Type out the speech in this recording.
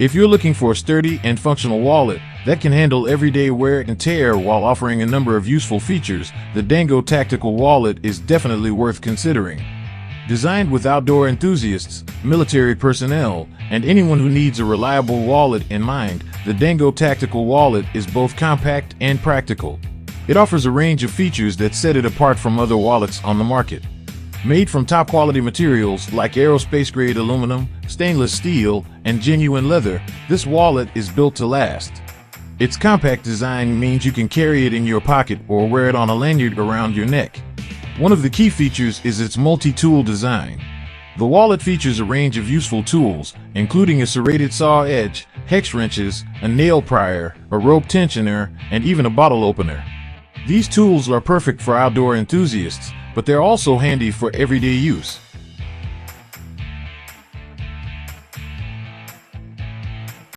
If you're looking for a sturdy and functional wallet that can handle everyday wear and tear while offering a number of useful features, the Dango Tactical Wallet is definitely worth considering. Designed with outdoor enthusiasts, military personnel, and anyone who needs a reliable wallet in mind, the Dango Tactical Wallet is both compact and practical. It offers a range of features that set it apart from other wallets on the market. Made from top-quality materials like aerospace-grade aluminum, stainless steel, and genuine leather, this wallet is built to last. Its compact design means you can carry it in your pocket or wear it on a lanyard around your neck. One of the key features is its multi-tool design. The wallet features a range of useful tools, including a serrated saw edge, hex wrenches, a nail prier, a rope tensioner, and even a bottle opener. These tools are perfect for outdoor enthusiasts, but they're also handy for everyday use.